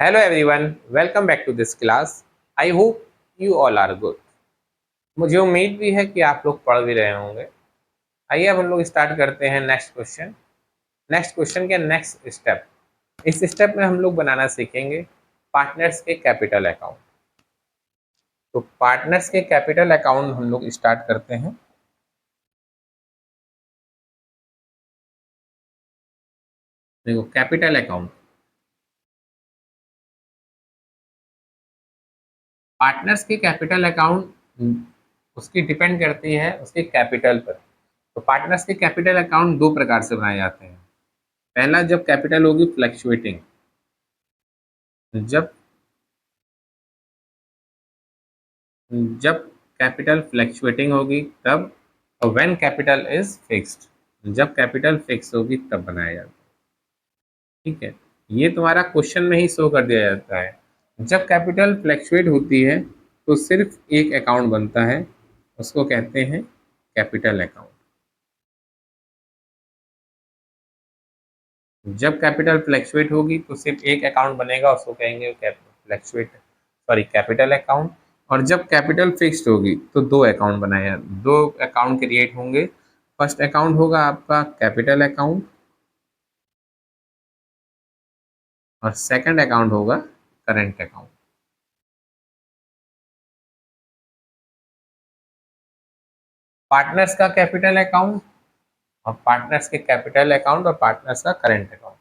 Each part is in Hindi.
Hello everyone, welcome back to this class. I hope you all are good. मुझे उम्मीद भी है कि आप लोग पढ़ भी रहे होंगे। आइए अब हम लोग स्टार्ट करते हैं नेक्स्ट क्वेश्चन। नेक्स्ट क्वेश्चन के नेक्स्ट स्टेप। इस स्टेप में हम लोग बनाना सीखेंगे पार्टनर्स के कैपिटल अकाउंट। तो पार्टनर्स के कैपिटल अकाउंट हम लोग स्टार्ट करते हैं। देखो कैपिटल अकाउंट, पार्टनर्स की कैपिटल अकाउंट उसकी डिपेंड करती है उसके कैपिटल पर। तो पार्टनर्स के कैपिटल अकाउंट दो प्रकार से बनाए जाते हैं। पहला, जब कैपिटल होगी फ्लक्चुएटिंग, जब जब कैपिटल फ्लक्चुएटिंग होगी तब, और व्हेन कैपिटल इज फिक्स्ड, जब कैपिटल फिक्स होगी तब बनाया जाता है। ठीक है, ये तुम्हारा क्वेश्चन में ही शो कर दिया जाता है। जब कैपिटल फ्लक्चुएट होती है तो सिर्फ एक अकाउंट बनता है, उसको कहते हैं कैपिटल अकाउंट। जब कैपिटल फ्लक्चुएट होगी तो सिर्फ एक अकाउंट बनेगा, उसको कहेंगे फ्लक्चुएट सॉरी कैपिटल अकाउंट। और जब कैपिटल फिक्स्ड होगी तो दो अकाउंट बनाए, दो अकाउंट क्रिएट होंगे। फर्स्ट अकाउंट होगा आपका कैपिटल अकाउंट और सेकंड अकाउंट होगा करंट अकाउंट। पार्टनर्स का कैपिटल अकाउंट और पार्टनर्स के कैपिटल अकाउंट और पार्टनर्स का करंट अकाउंट,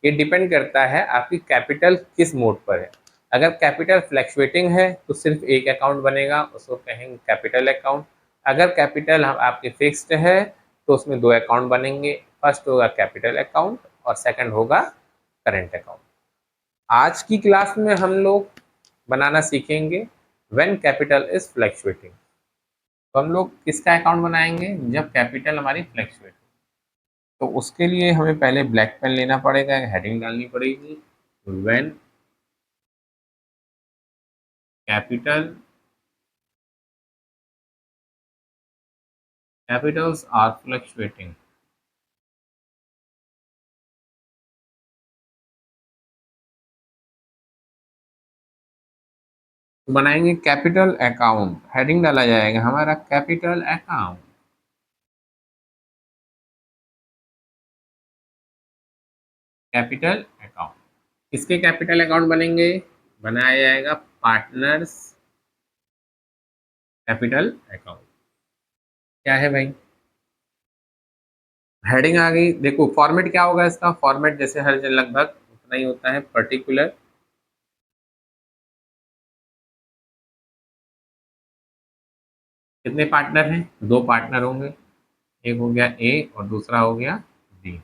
ये डिपेंड करता है आपकी कैपिटल किस मोड पर है। अगर कैपिटल फ्लक्चुएटिंग है तो सिर्फ एक अकाउंट बनेगा, उसको कहेंगे कैपिटल अकाउंट। अगर कैपिटल आपके फिक्स्ड है तो उसमें दो अकाउंट बनेंगे, फर्स्ट होगा कैपिटल अकाउंट और सेकंड होगा करंट अकाउंट। आज की क्लास में हम लोग बनाना सीखेंगे व्हेन कैपिटल इज फ्लक्चुएटिंग। तो हम लोग किसका अकाउंट बनाएंगे जब कैपिटल हमारी फ्लक्चुएट। तो उसके लिए हमें पहले ब्लैक पेन लेना पड़ेगा, हेडिंग डालनी पड़ेगी व्हेन capitals are fluctuating। तो बनाएंगे कैपिटल अकाउंट, हेडिंग डाला जाएगा हमारा कैपिटल अकाउंट। कैपिटल अकाउंट, किसके कैपिटल अकाउंट बनेंगे? बनाया जाएगा पार्टनर्स कैपिटल अकाउंट। क्या है भाई? हेडिंग आ गई। देखो फॉर्मेट क्या होगा इसका, फॉर्मेट जैसे हर जगह लगभग उतना ही होता है, पर्टिकुलर। कितने पार्टनर हैं? दो पार्टनर होंगे, एक हो गया ए और दूसरा हो गया बी।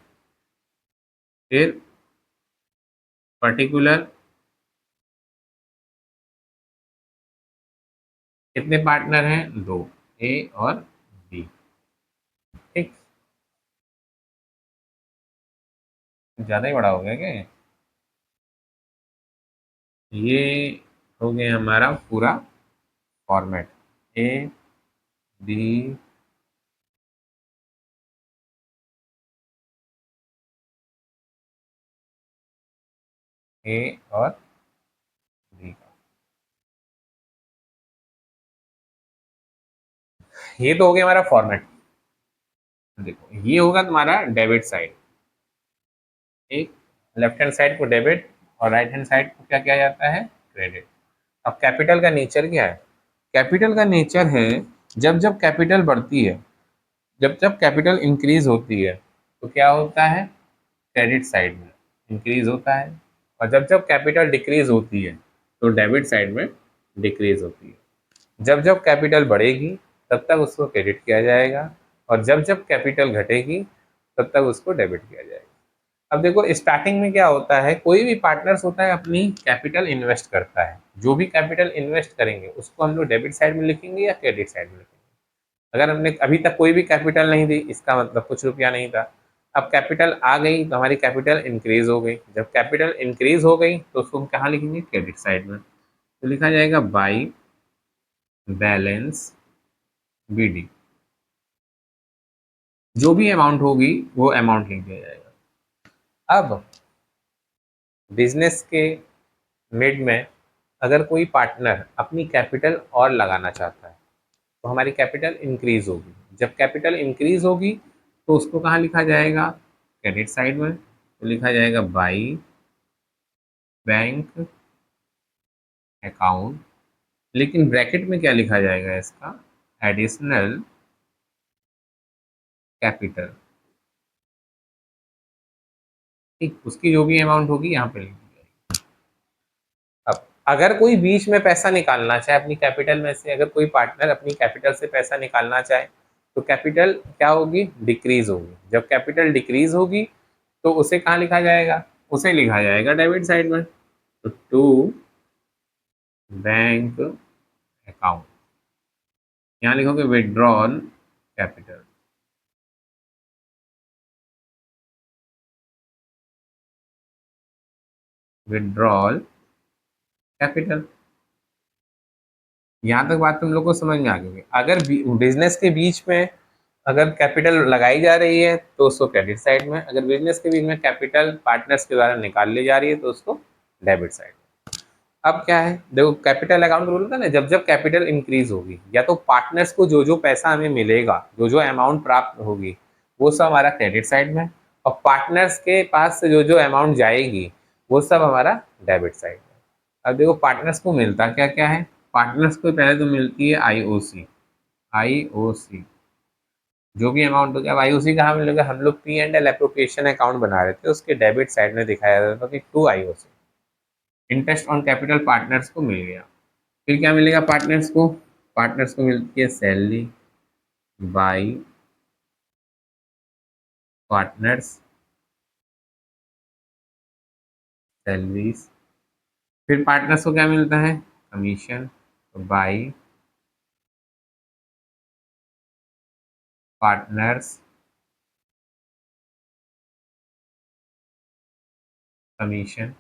फिर पर्टिकुलर, कितने पार्टनर हैं? दो, ए और बी। ठीक, ज्यादा ही बड़ा हो गया क्या ये? हो गया हमारा पूरा फॉर्मेट, ए बी ए और बी का। ये तो हो गया हमारा फॉर्मेट। देखो ये होगा तुम्हारा डेबिट साइड, एक लेफ्ट हैंड साइड को डेबिट और राइट हैंड साइड को क्या किया जाता है? क्रेडिट। अब कैपिटल का नेचर क्या है? कैपिटल का नेचर है, जब जब कैपिटल बढ़ती है, जब जब कैपिटल इंक्रीज होती है तो क्या होता है? क्रेडिट साइड में इंक्रीज होता है। और जब जब कैपिटल डिक्रीज होती है तो डेबिट साइड में डिक्रीज होती है। जब जब कैपिटल बढ़ेगी तब तक उसको क्रेडिट किया जाएगा, और जब जब कैपिटल घटेगी तब तक उसको डेबिट किया जाएगा। अब देखो स्टार्टिंग में क्या होता है, कोई भी पार्टनर्स होता है अपनी कैपिटल इन्वेस्ट करता है, जो भी कैपिटल इन्वेस्ट करेंगे उसको हम लोग डेबिट साइड में लिखेंगे या क्रेडिट साइड में लिखेंगे। अगर हमने अभी तक कोई भी कैपिटल नहीं दी, इसका मतलब कुछ रुपया नहीं था। अब कैपिटल आ गई तो हमारी कैपिटल इंक्रीज हो गई, जब कैपिटल इंक्रीज हो गई तो उसको हम कहाँ लिखेंगे? क्रेडिट साइड में। तो लिखा जाएगा बाई बैलेंस बीडी, जो भी अमाउंट होगी वो अमाउंट लिख दिया जाएगा। अब बिजनेस के मिड में अगर कोई पार्टनर अपनी कैपिटल और लगाना चाहता है तो हमारी कैपिटल इंक्रीज होगी। जब कैपिटल इंक्रीज होगी तो उसको कहाँ लिखा जाएगा, क्रेडिट साइड में, तो लिखा जाएगा बाई बैंक अकाउंट, लेकिन ब्रैकेट में क्या लिखा जाएगा इसका, एडिशनल कैपिटल। ठीक, उसकी जो भी अमाउंट होगी यहाँ पे लिखी जाएगी। अब अगर कोई बीच में पैसा निकालना चाहे अपनी कैपिटल में से, अगर कोई पार्टनर अपनी कैपिटल से पैसा निकालना चाहे तो कैपिटल क्या होगी, डिक्रीज होगी। जब कैपिटल डिक्रीज होगी तो उसे कहाँ लिखा जाएगा, उसे लिखा जाएगा डेबिट साइड में। तो टू बैंक अकाउंट, यहाँ लिखोगे विड्रॉल कैपिटल। विड्रॉल कैपिटल, यहाँ तक बात तुम लोग को समझ में आ गई। अगर बिजनेस के बीच में अगर कैपिटल लगाई जा रही है तो उसको क्रेडिट साइड में, अगर बिजनेस के बीच में कैपिटल पार्टनर्स के द्वारा निकाल ली जा रही है तो उसको डेबिट साइड में। अब क्या है, देखो कैपिटल अकाउंट रूल होता है ना, जब जब कैपिटल इंक्रीज होगी या तो पार्टनर्स को जो जो पैसा हमें मिलेगा, जो जो अमाउंट प्राप्त होगी, वो सब हमारा क्रेडिट साइड में, और पार्टनर्स के पास से जो जो अमाउंट जाएगी वो सब हमारा डेबिट साइड में। अब देखो पार्टनर्स को मिलता क्या क्या है, पार्टनर्स को पहले तो मिलती है आईओसी। आईओसी जो भी अमाउंट हो गया, आईओसी कहाँ मिलेगा, हम लोग P and L appropriation account बना रहे थे, उसके डेबिट साइड में दिखाया जाता था कि to IOC. Interest on capital partners को मिल गया। फिर क्या मिलेगा पार्टनर्स को, पार्टनर्स को मिलती है सैलरी बाई पार्टनर्स सैलरीज। फिर पार्टनर्स को क्या मिलता है, कमीशन बाई पार्टनर्स कमीशन।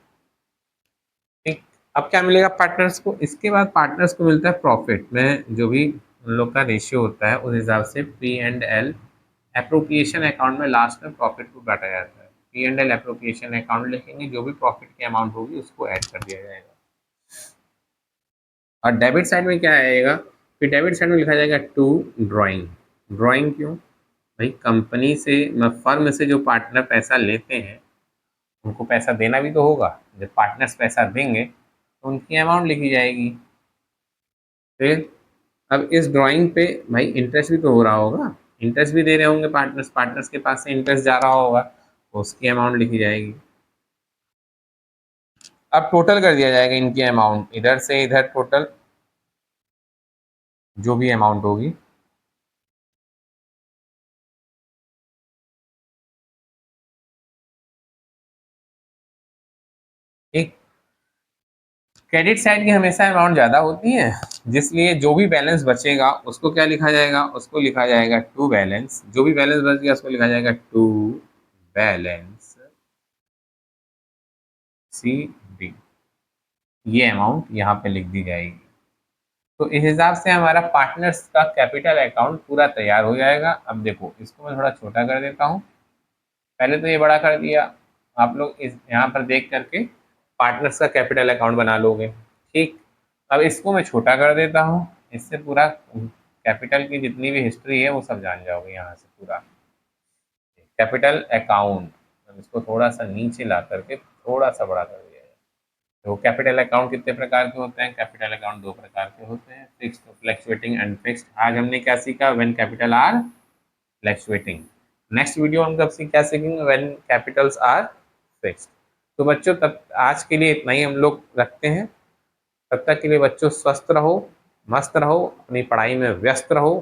ठीक, अब क्या मिलेगा पार्टनर्स को, इसके बाद पार्टनर्स को मिलता है प्रॉफिट में, जो भी उन लोग का रेशियो होता है उस हिसाब से P and L appropriation account में लास्ट में प्रॉफिट को बांटा जाता है। P and L appropriation account लिखेंगे, जो भी प्रॉफिट की अमाउंट होगी उसको ऐड कर दिया जाएगा। और डेबिट साइड में क्या आएगा, फिर डेबिट साइड में लिखा जाएगा टू ड्राइंग। ड्राइंग क्यों भाई, कंपनी से फर्म से जो पार्टनर पैसा लेते हैं उनको पैसा देना भी तो होगा, जब पार्टनर्स पैसा देंगे तो उनकी अमाउंट लिखी जाएगी। फिर अब इस ड्राइंग पे भाई इंटरेस्ट भी तो हो रहा होगा, इंटरेस्ट भी दे रहे होंगे पार्टनर्स, पार्टनर्स के पास से इंटरेस्ट जा रहा होगा तो उसकी अमाउंट लिखी जाएगी। अब टोटल कर दिया जाएगा इनकी अमाउंट, इधर से इधर टोटल जो भी अमाउंट होगी। एक क्रेडिट साइड की हमेशा अमाउंट ज़्यादा होती है, जिसलिए जो भी बैलेंस बचेगा उसको क्या लिखा जाएगा, उसको लिखा जाएगा टू बैलेंस। जो भी बैलेंस बच गया उसको लिखा जाएगा टू बैलेंस सी डी। ये अमाउंट यहाँ पे लिख दी जाएगी। तो इस हिसाब से हमारा पार्टनर्स का कैपिटल अकाउंट पूरा तैयार हो जाएगा। अब देखो इसको मैं थोड़ा छोटा कर देता हूँ, पहले तो ये बड़ा कर दिया, आप लोग इस यहाँ पर देख करके पार्टनर्स का कैपिटल अकाउंट बना लोगे। ठीक, अब इसको मैं छोटा कर देता हूँ, इससे पूरा कैपिटल की जितनी भी हिस्ट्री है वो सब जान जाओगे यहाँ से पूरा। कैपिटल अकाउंट, अब इसको थोड़ा सा नीचे ला करके थोड़ा सा बड़ा कर दिया जाए। तो कैपिटल अकाउंट कितने प्रकार के होते हैं, कैपिटल अकाउंट दो प्रकार के होते हैं, फिक्स्ड, फ्लैक्चुएटिंग एंड फिक्स्ड। आज हमने क्या सीखा, when capital R fluctuating. Next video हम कब से क्या सीखेंगे, व्हेन कैपिटल्स आर फिक्स्ड। तो बच्चों तब आज के लिए इतना ही हम लोग रखते हैं। तब तक के लिए बच्चों स्वस्थ रहो, मस्त रहो, अपनी पढ़ाई में व्यस्त रहो।